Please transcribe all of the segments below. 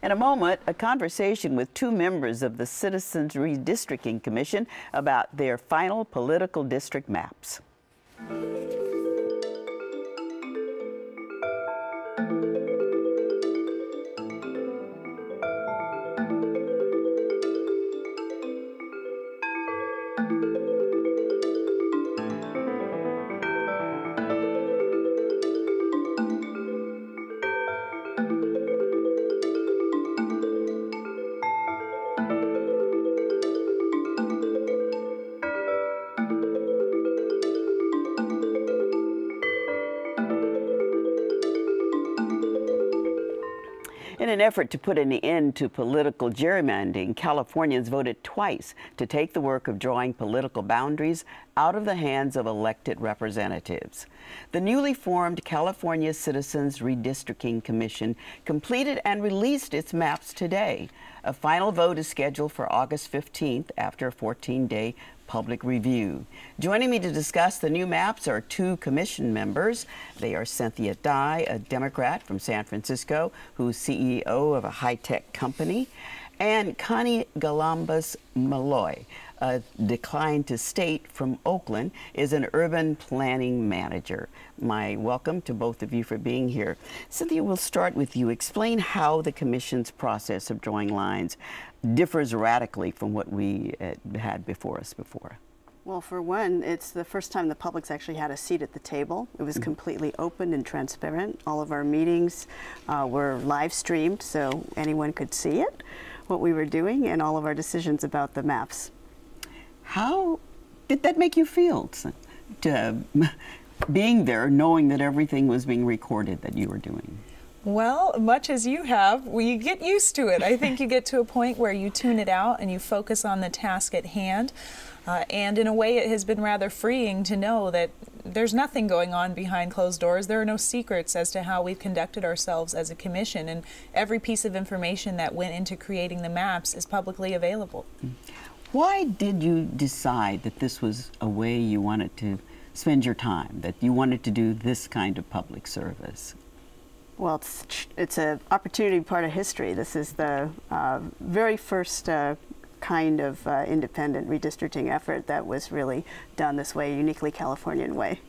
In a moment, a conversation with two members of the Citizens Redistricting Commission about their final political district maps. In an effort to put an end to political gerrymandering, Californians voted twice to take the work of drawing political boundaries out of the hands of elected representatives. The newly formed California Citizens Redistricting Commission completed and released its maps today. A final vote is scheduled for August 15th after a 14-day public review. Joining me to discuss the new maps are two commission members. They are Cynthia Dai, a Democrat from San Francisco, who's CEO of a high-tech company, and Connie Galambos Malloy, a declined to state from Oakland, is an urban planning manager. My welcome to both of you for being here. Cynthia, we'll start with you. Explain how the Commission's process of drawing lines differs radically from what we had before us before. Well, for one, it's the first time the public's actually had a seat at the table. It was completely open and transparent. All of our meetings were live streamed, so anyone could see it, what we were doing, and all of our decisions about the maps. How did that make you feel, to being there, knowing that everything was being recorded that you were doing? Well, much as you have, you get used to it. I think you get to a point where you tune it out and you focus on the task at hand. And in a way, it has been rather freeing to know that there's nothing going on behind closed doors. There are no secrets as to how we've conducted ourselves as a commission, and every piece of information that went into creating the maps is publicly available. Why did you decide that this was a way you wanted to spend your time, that you wanted to do this kind of public service? Well, it's an opportunity part of history. This is the very first kind of independent redistricting effort that was really done this way, uniquely Californian way.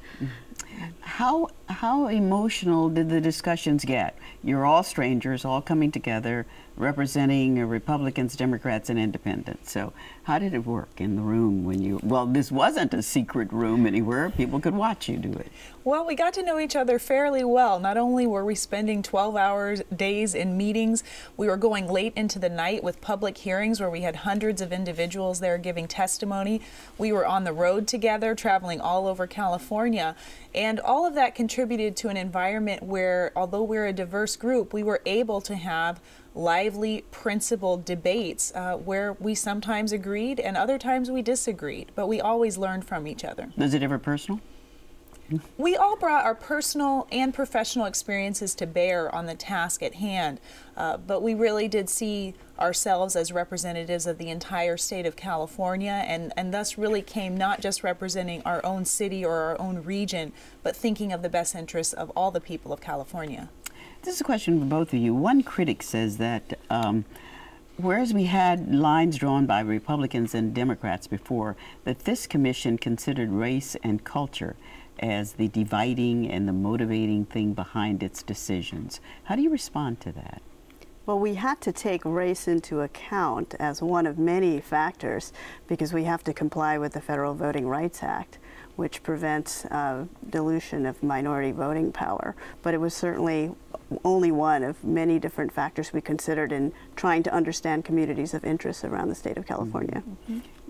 How emotional did the discussions get? You're all strangers, all coming together, representing Republicans, Democrats, and Independents. So how did it work in the room when you, well, this wasn't a secret room anywhere. People could watch you do it. Well, we got to know each other fairly well. Not only were we spending 12-hour days in meetings, we were going late into the night with public hearings where we had hundreds of individuals there giving testimony. We were on the road together, traveling all over California. And all of that contributed to an environment where, although we're a diverse group, we were able to have lively, principled debates where we sometimes agreed and other times we disagreed, but we always learned from each other. Was it ever personal? We all brought our personal and professional experiences to bear on the task at hand, but we really did see ourselves as representatives of the entire state of California, and thus really came not just representing our own city or our own region, but thinking of the best interests of all the people of California. This is a question for both of you. One critic says that whereas we had lines drawn by Republicans and Democrats before, that this commission considered race and culture as the dividing and the motivating thing behind its decisions. How do you respond to that? Well, we had to take race into account as one of many factors because we have to comply with the Federal Voting Rights Act, which prevents dilution of minority voting power. But it was certainly only one of many different factors we considered in trying to understand communities of interest around the state of California.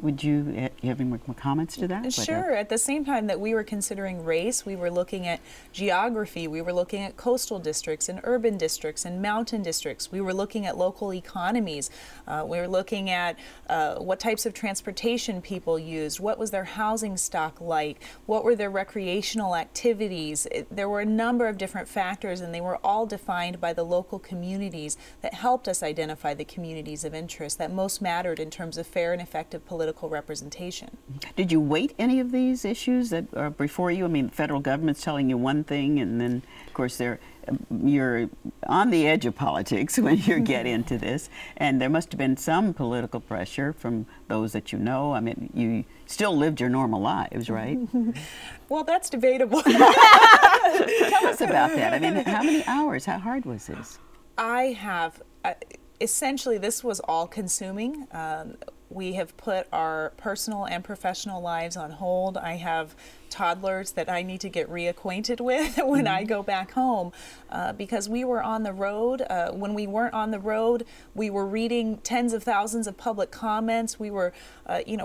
Would you have any more comments to that? Sure. At the same time that we were considering race, we were looking at geography, we were looking at coastal districts and urban districts and mountain districts. We were looking at local economies. We were looking at what types of transportation people used, what was their housing stock like, what were their recreational activities. There were a number of different factors, and they were all defined by the local communities that helped us identify the communities of interest that most mattered in terms of fair and effective political representation. Did you weight any of these issues that are before you? I mean, the federal government's telling you one thing, and then, of course, you're on the edge of politics when you get into this, and there must have been some political pressure from those that you know. I mean, you still lived your normal lives, right? Well, that's debatable. Tell us about that. I mean, how many hours? How hard was this? I have, essentially, this was all-consuming. We have put our personal and professional lives on hold. I have toddlers that I need to get reacquainted with when I go back home because we were on the road. When we weren't on the road, we were reading tens of thousands of public comments. We were,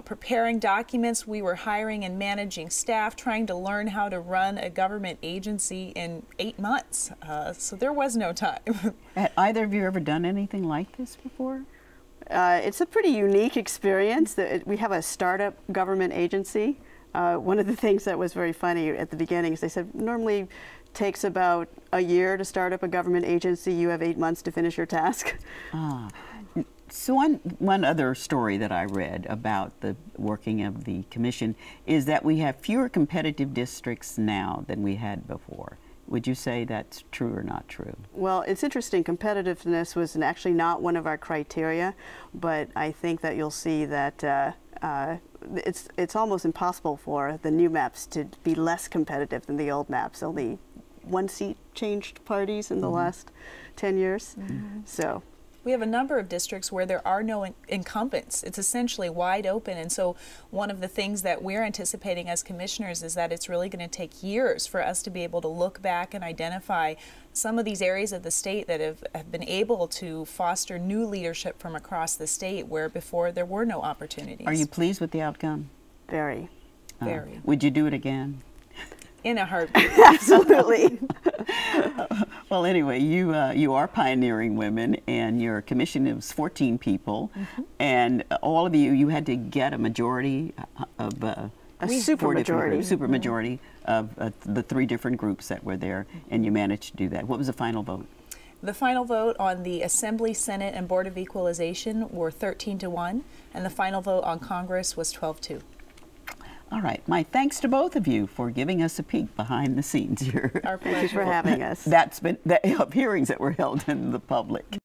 preparing documents. We were hiring and managing staff, trying to learn how to run a government agency in 8 months. So there was no time. Had either of you ever done anything like this before? It's a pretty unique experience. We have a startup government agency. One of the things that was very funny at the beginning is they said normally takes about a year to start up a government agency. You have 8 months to finish your task. So one other story that I read about the working of the commission is that we have fewer competitive districts now than we had before. Would you say that's true or not true? Well, it's interesting. Competitiveness was actually not one of our criteria, but I think that you'll see that it's almost impossible for the new maps to be less competitive than the old maps. Only one seat changed parties in the last 10 years. So we have a number of districts where there are no incumbents. It's essentially wide open, and so one of the things that we're anticipating as commissioners is that it's really going to take years for us to be able to look back and identify some of these areas of the state that have been able to foster new leadership from across the state where before there were no opportunities. Are you pleased with the outcome? Very. Very. Would you do it again? In a heartbeat. Absolutely. Well, anyway, you are pioneering women, and your commission is 14 people, and all of you had to get a majority of a supermajority of the 3 different groups that were there, and you managed to do that. What was the final vote? The final vote on the Assembly, Senate, and Board of Equalization were 13-1, and the final vote on Congress was 12-2. All right. My thanks to both of you for giving us a peek behind the scenes here. Our pleasure. Thank you for having us. That's been the hearings that were held in the public.